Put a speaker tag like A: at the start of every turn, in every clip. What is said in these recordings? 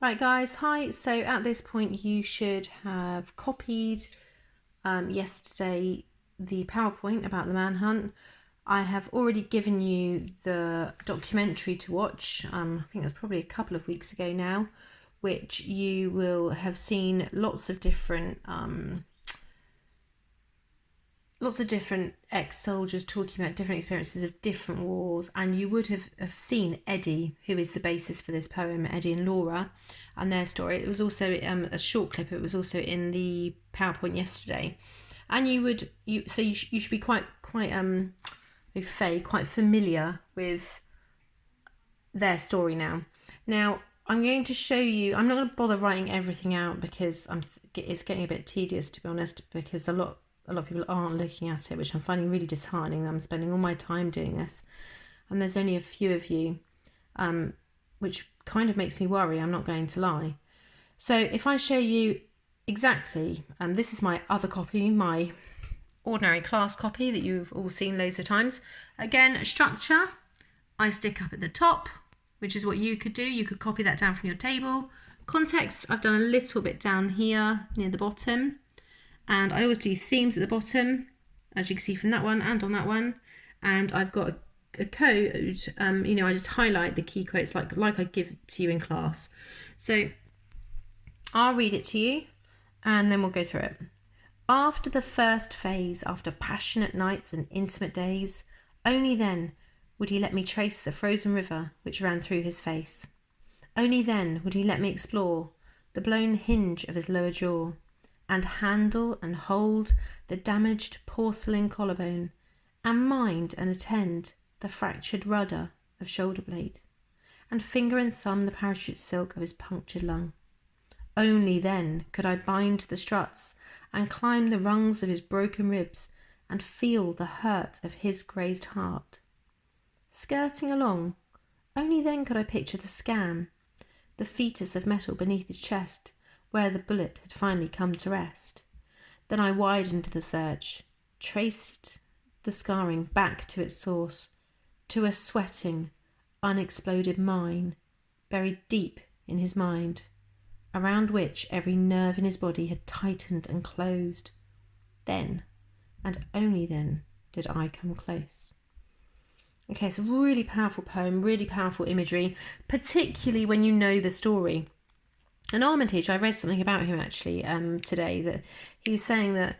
A: Right guys, hi. So at this point you should have copied yesterday the PowerPoint about the manhunt. I have already given you the documentary to watch. I think it was probably a couple of weeks ago now, which you will have seen lots of different ex-soldiers talking about different experiences of different wars, and you would have seen Eddie, who is the basis for this poem, Eddie and Laura, and their story. It was also a short clip. It was also in the PowerPoint yesterday, and you should be quite familiar with their story now. Now I'm going to show you. I'm not going to bother writing everything out because it's getting a bit tedious, to be honest, because a lot of people aren't looking at it, which I'm finding really disheartening. I'm spending all my time doing this, and there's only a few of you, which kind of makes me worry, I'm not going to lie. So if I show you exactly, this is my other copy, my ordinary class copy that you've all seen loads of times. Again, structure, I stick up at the top, which is what you could do. You could copy that down from your table. Context, I've done a little bit down here near the bottom. And I always do themes at the bottom, as you can see from that one and on that one. And I've got a code, I just highlight the key quotes like I give to you in class. So I'll read it to you and then we'll go through it. After the first phase, after passionate nights and intimate days, only then would he let me trace the frozen river which ran through his face. Only then would he let me explore the blown hinge of his lower jaw, and handle and hold the damaged porcelain collarbone, and mind and attend the fractured rudder of shoulder blade, and finger and thumb the parachute silk of his punctured lung. Only then could I bind the struts and climb the rungs of his broken ribs and feel the hurt of his grazed heart. Skirting along, only then could I picture the scam, the fetus of metal beneath his chest, where the bullet had finally come to rest. Then I widened the search, traced the scarring back to its source, to a sweating, unexploded mine, buried deep in his mind, around which every nerve in his body had tightened and closed. Then, and only then, did I come close. Okay, it's a really powerful poem, really powerful imagery, particularly when you know the story. And Armitage, I read something about him actually today, that he was saying that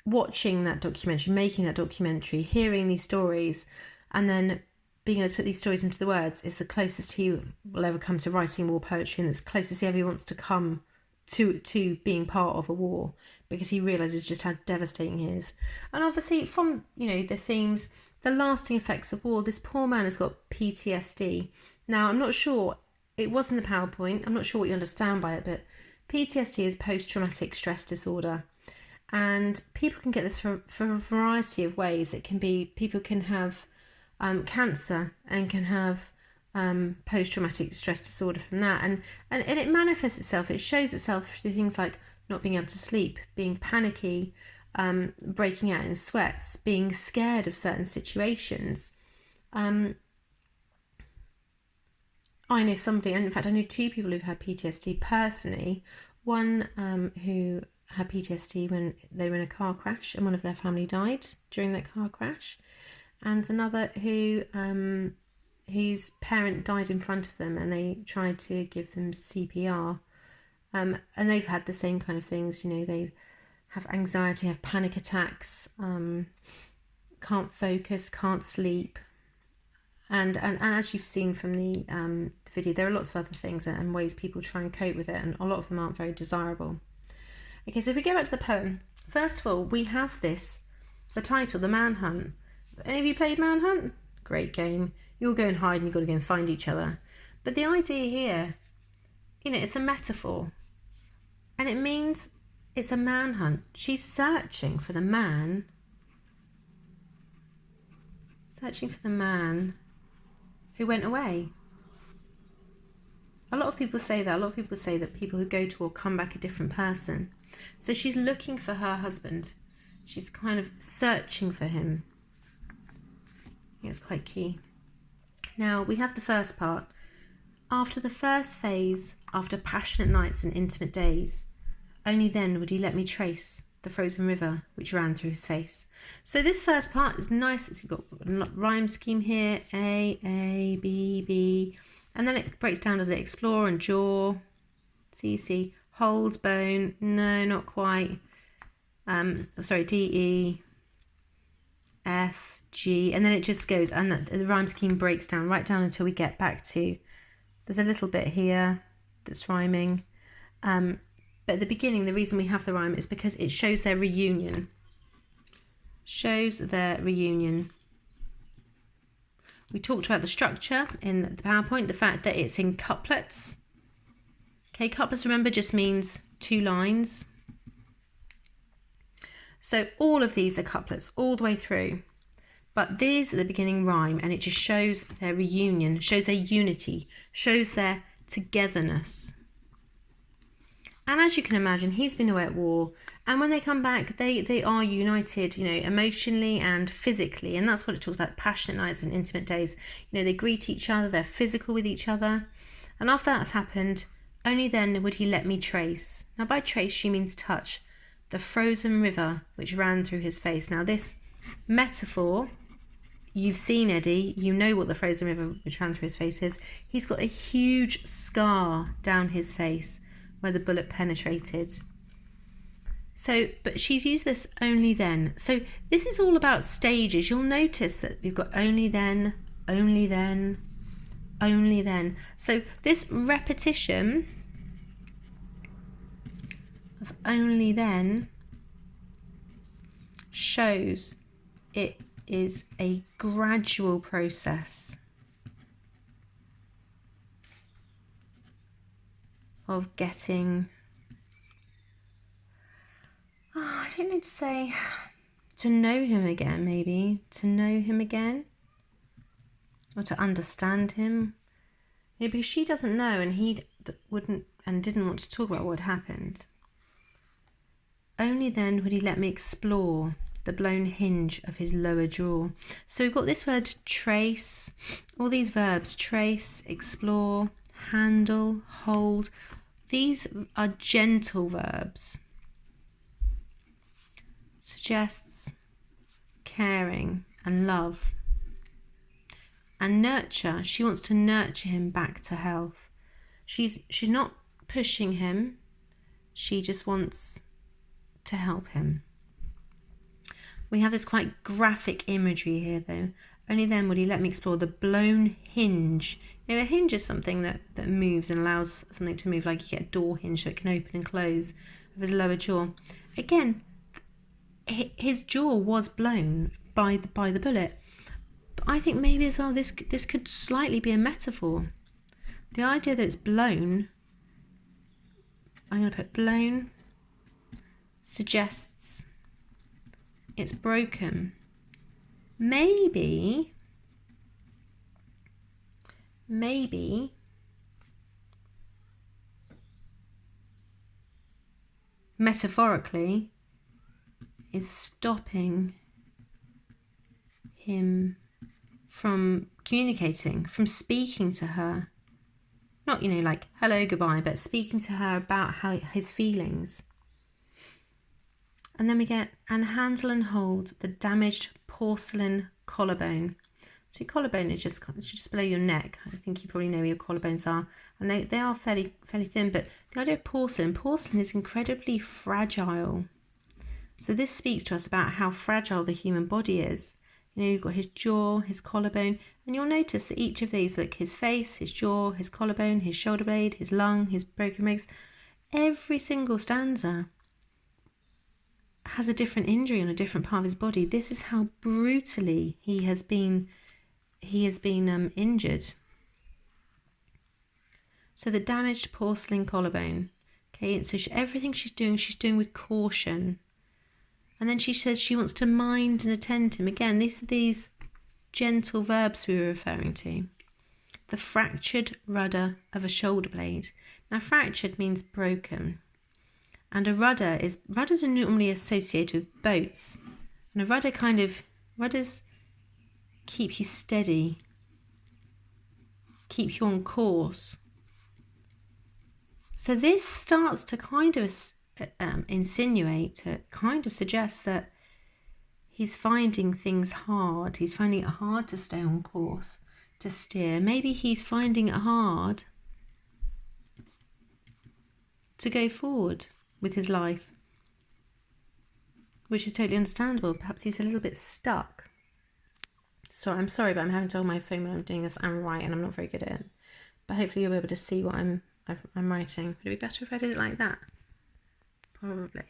A: watching that documentary, making that documentary, hearing these stories, and then being able to put these stories into the words is the closest he will ever come to writing war poetry, and it's closest he ever wants to come to being part of a war, because he realises just how devastating it is. And obviously from, the themes, the lasting effects of war, this poor man has got PTSD. Now, I'm not sure, it was in the PowerPoint, I'm not sure what you understand by it, but PTSD is post-traumatic stress disorder. And people can get this for a variety of ways. It can be, people can have cancer and can have post-traumatic stress disorder from that. And it manifests itself, it shows itself through things like not being able to sleep, being panicky, breaking out in sweats, being scared of certain situations. I know somebody, and in fact I know two people who've had PTSD personally. One who had PTSD when they were in a car crash and one of their family died during that car crash, and another whose parent died in front of them and they tried to give them CPR, and they've had the same kind of things. They have anxiety, have panic attacks, can't focus, can't sleep. And as you've seen from the video, there are lots of other things and ways people try and cope with it, and a lot of them aren't very desirable. Okay, so if we go back to the poem, first of all, we have the title, The Manhunt. Any of you played Manhunt? Great game. You all go and hide and you've got to go and find each other. But the idea here, it's a metaphor. And it means it's a manhunt. She's searching for the man. Searching for the man who went away. A lot of people say that. A lot of people say that people who go to war come back a different person. So she's looking for her husband. She's kind of searching for him. I think it's quite key. Now we have the first part. After the first phase, after passionate nights and intimate days, only then would he let me trace the frozen river which ran through his face. So this first part is nice. You've got a rhyme scheme here, A, B, B. And then it breaks down, does it? Explore and jaw, C, holds, bone, no, not quite. D, E, F, G. And then it just goes, and the rhyme scheme breaks down, right down until we get back to, there's a little bit here that's rhyming. But at the beginning, the reason we have the rhyme is because it shows their reunion. Shows their reunion. We talked about the structure in the PowerPoint, the fact that it's in couplets. Okay, couplets, remember, just means 2 lines. So all of these are couplets all the way through. But these at the beginning rhyme, and it just shows their reunion, shows their unity, shows their togetherness. And as you can imagine, he's been away at war, and when they come back, they are united, emotionally and physically. And that's what it talks about, passionate nights and intimate days. They greet each other, they're physical with each other. And after that's happened, only then would he let me trace. Now by trace, she means touch. The frozen river which ran through his face. Now this metaphor, you've seen Eddie, you know what the frozen river which ran through his face is. He's got a huge scar down his face where the bullet penetrated. So, but she's used this only then. So this is all about stages. You'll notice that we've got only then, only then, only then. So this repetition of only then shows it is a gradual process of getting, I don't know to say, to know him again, maybe, to know him again, or to understand him. Because she doesn't know, and he wouldn't and didn't want to talk about what happened. Only then would he let me explore the blown hinge of his lower jaw. So we've got this word trace, all these verbs, trace, explore, handle, hold. These are gentle verbs. Suggests caring and love. And nurture, she wants to nurture him back to health. She's not pushing him, she just wants to help him. We have this quite graphic imagery here though. Only then would he let me explore the blown hinge. A hinge is something that moves and allows something to move, like you get a door hinge so it can open and close of his lower jaw. Again, his jaw was blown by the bullet. But I think maybe as well this could slightly be a metaphor. The idea that it's blown, I'm going to put blown, suggests it's broken. Maybe metaphorically is stopping him from communicating, from speaking to her. Not, like hello, goodbye, but speaking to her about his feelings. And then we get, and handle and hold the damaged porcelain collarbone. So your collarbone is just below your neck. I think you probably know where your collarbones are. And they are fairly thin, but the idea of porcelain is incredibly fragile. So this speaks to us about how fragile the human body is. You've got his jaw, his collarbone, and you'll notice that each of these, like his face, his jaw, his collarbone, his shoulder blade, his lung, his broken ribs, every single stanza has a different injury on a different part of his body. This is how brutally he has been injured. So the damaged porcelain collarbone. Okay, so everything she's doing with caution. And then she says she wants to mind and attend to him. Again, these gentle verbs we were referring to. The fractured rudder of a shoulder blade. Now, fractured means broken. And rudders are normally associated with boats. And a rudders keep you steady, keep you on course. So this starts to kind of insinuate, to kind of suggest that he's finding things hard. He's finding it hard to stay on course, to steer. Maybe he's finding it hard to go forward with his life, which is totally understandable. Perhaps he's a little bit stuck. So I'm sorry, but I'm having to hold my phone when I'm doing this and write, and I'm not very good at it. But hopefully you'll be able to see what I'm writing. Would it be better if I did it like that? Probably.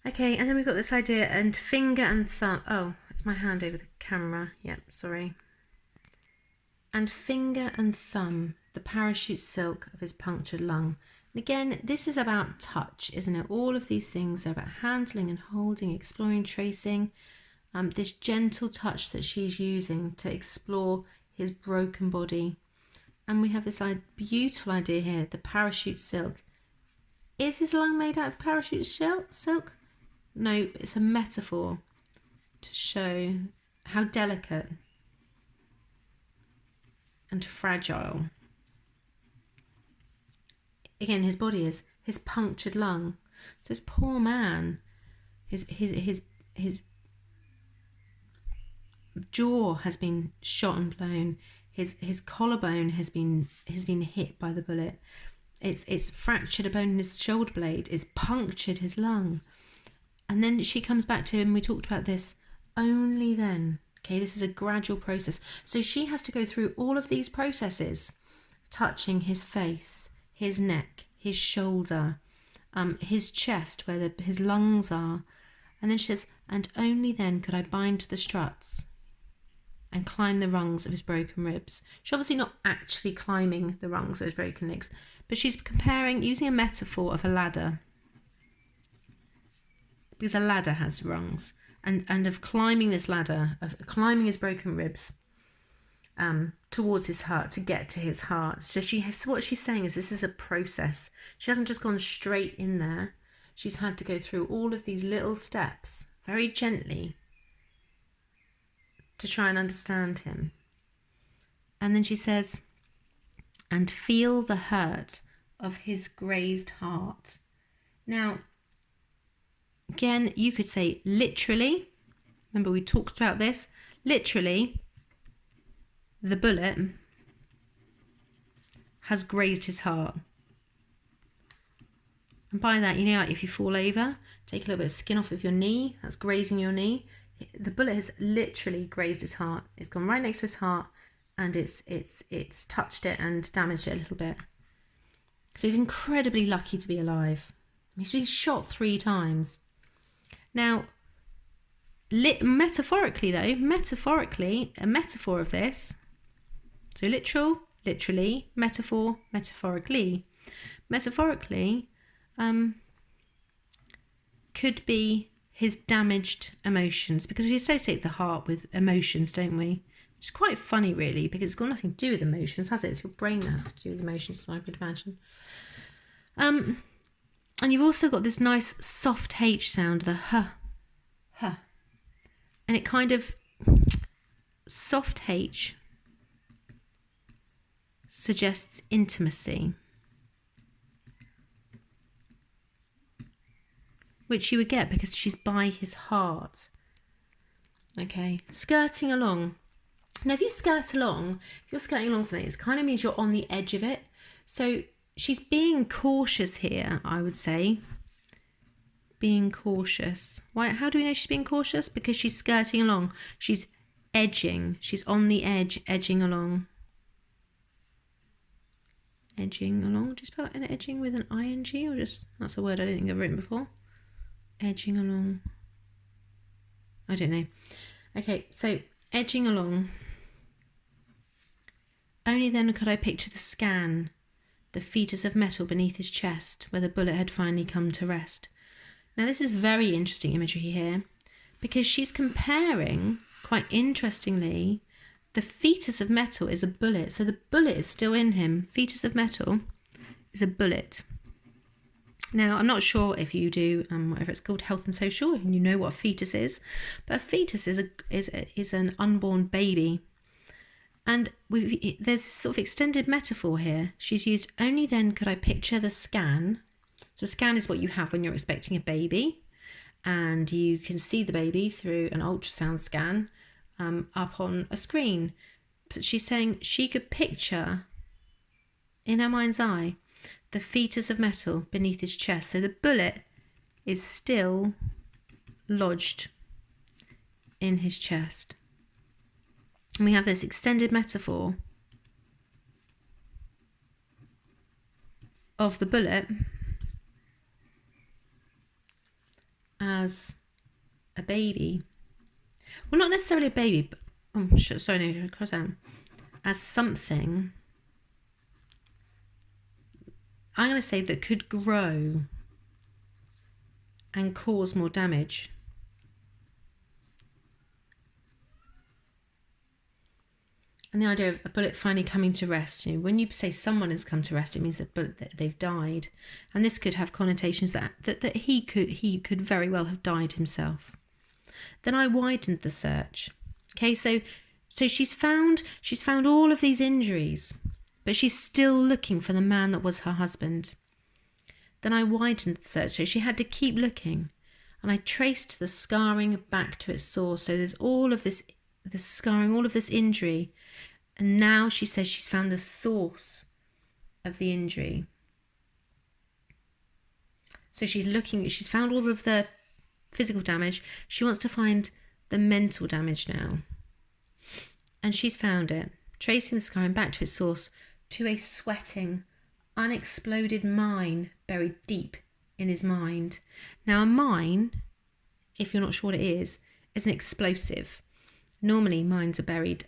A: Okay, and then we've got this idea, and finger and thumb. Oh, it's my hand over the camera. Yep, sorry. And finger and thumb, the parachute silk of his punctured lung. And again, this is about touch, isn't it? All of these things are about handling and holding, exploring, tracing. This gentle touch that she's using to explore his broken body. And we have this beautiful idea here, the parachute silk. Is his lung made out of parachute silk? No, it's a metaphor to show how delicate and fragile, again, his body is, his punctured lung. So this poor man, his jaw has been shot and blown. His collarbone has been hit by the bullet. It's fractured a bone in his shoulder blade. It's punctured his lung. And then she comes back to him. We talked about this. Only then. Okay, this is a gradual process. So she has to go through all of these processes, touching his face, his neck, his shoulder, his chest, where his lungs are. And then she says, and only then could I bind the struts and climb the rungs of his broken ribs. She's obviously not actually climbing the rungs of his broken legs, but she's comparing, using a metaphor of a ladder. Because a ladder has rungs. And of climbing this ladder, of climbing his broken ribs towards his heart, to get to his heart. So what she's saying is this is a process. She hasn't just gone straight in there. She's had to go through all of these little steps, very gently, to try and understand him. And then she says, and feel the hurt of his grazed heart. Now, again, you could say literally, remember we talked about this, literally, the bullet has grazed his heart. And by that, you know, like if you fall over, take a little bit of skin off of your knee, that's grazing your knee. The bullet has literally grazed his heart. It's gone right next to his heart, and it's touched it and damaged it a little bit. So he's incredibly lucky to be alive. He's been shot 3 times. Now, metaphorically though, a metaphor of this, so literal, literally, metaphor, metaphorically. Metaphorically, could be his damaged emotions, because we associate the heart with emotions, don't we? Which is quite funny, really, because it's got nothing to do with emotions, has it? It's your brain that has to do with emotions, I would imagine. And you've also got this nice soft H sound, the huh. And it kind of, soft H suggests intimacy, which you would get because she's by his heart. Okay, skirting along. Now, if you're skirting along something, it kind of means you're on the edge of it. So she's being cautious here, I would say. Being cautious. Why? How do we know she's being cautious? Because she's skirting along. She's edging. She's on the edge, edging along. Edging along. Just spell an edging with an ing, or just, that's a word I don't think I've written before. Edging along. I don't know. Okay, so edging along. Only then could I picture the scan, the fetus of metal beneath his chest, where the bullet had finally come to rest. Now, this is very interesting imagery here, because she's comparing, quite interestingly, the fetus of metal is a bullet. So the bullet is still in him. Fetus of metal is a bullet. Now, I'm not sure if you do whatever it's called, health and social, and you know what a fetus is, but a fetus is an unborn baby. And there's sort of extended metaphor here. She's used, only then could I picture the scan. So a scan is what you have when you're expecting a baby, and you can see the baby through an ultrasound scan up on a screen. But she's saying she could picture in her mind's eye the fetus of metal beneath his chest. So the bullet is still lodged in his chest. And we have this extended metaphor of the bullet as a baby. Well, not necessarily a baby, but as something, I'm going to say, that could grow and cause more damage. And the idea of a bullet finally coming to rest, when you say someone has come to rest, it means that they've died. And this could have connotations that he could very well have died himself. Then I widened the search. Okay, so she's found all of these injuries, but she's still looking for the man that was her husband. Then I widened the search, so she had to keep looking. And I traced the scarring back to its source. So there's all of this scarring, all of this injury. And now she says she's found the source of the injury. So she's found all of the physical damage. She wants to find the mental damage now. And she's found it, tracing the scarring back to its source, to a sweating, unexploded mine buried deep in his mind. Now, a mine, if you're not sure what it is an explosive. Normally, mines are buried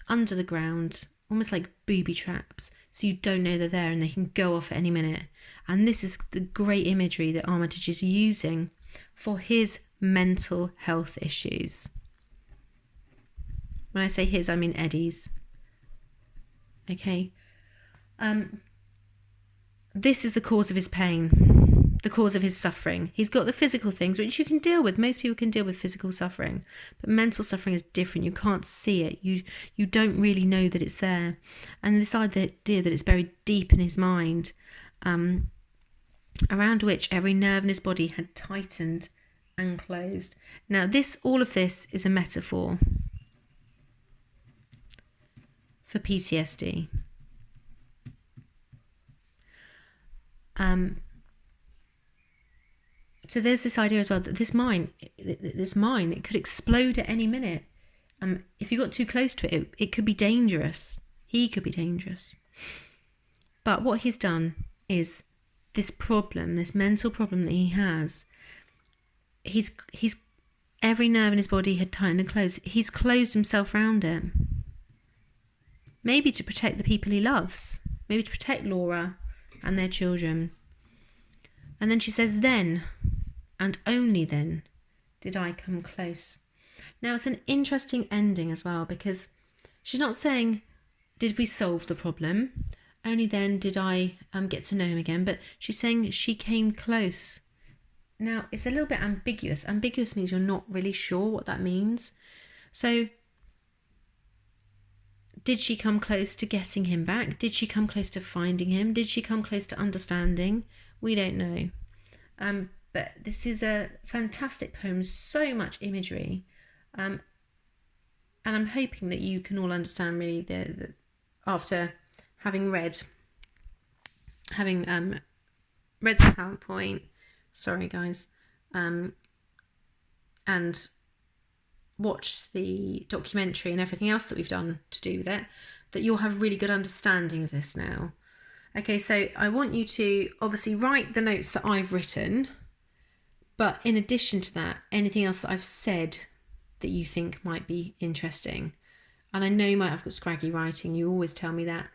A: under the ground, almost like booby traps, so you don't know they're there and they can go off at any minute. And this is the great imagery that Armitage is using for his mental health issues. When I say his, I mean Eddie's. Okay. This is the cause of his pain, the cause of his suffering. He's got the physical things, which you can deal with. Most people can deal with physical suffering, but mental suffering is different. You can't see it. You don't really know that it's there. And this idea that it's buried deep in his mind, around which every nerve in his body had tightened and closed. Now, all of this is a metaphor for PTSD. So there's this idea as well that this mine, it could explode at any minute. If you got too close to it, it could be dangerous. He could be dangerous. But what he's done is this problem, this mental problem that he has, he's every nerve in his body had tightened and closed. He's closed himself around it. Maybe to protect the people he loves. Maybe to protect Laura and their children. And then she says, then, and only then, did I come close. Now, it's an interesting ending as well, because she's not saying, did we solve the problem? Only then did I get to know him again. But she's saying she came close. Now, it's a little bit ambiguous. Ambiguous means you're not really sure what that means. So, did she come close to getting him back? Did she come close to finding him? Did she come close to understanding? We don't know. But this is a fantastic poem, so much imagery. And I'm hoping that you can all understand really the after having read the PowerPoint, sorry guys, and watched the documentary and everything else that we've done to do with it, that you'll have really good understanding of this now. Okay, so I want you to obviously write the notes that I've written, but in addition to that, anything else that I've said that you think might be interesting. And I know you might have got scraggy writing, you always tell me that,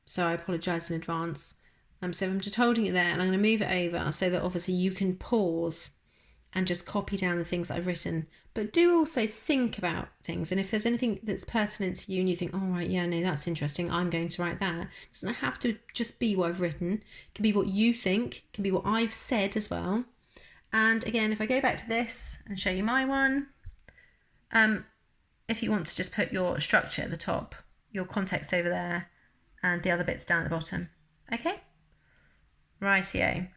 A: so I apologise in advance. So I'm just holding it there and I'm going to move it over so that obviously you can pause and just copy down the things that I've written. But do also think about things. And if there's anything that's pertinent to you and you think, oh, right, yeah, no, that's interesting, I'm going to write that. It doesn't have to just be what I've written. It can be what you think. It can be what I've said as well. And again, if I go back to this and show you my one, if you want to just put your structure at the top, your context over there, and the other bits down at the bottom. Okay? Rightio.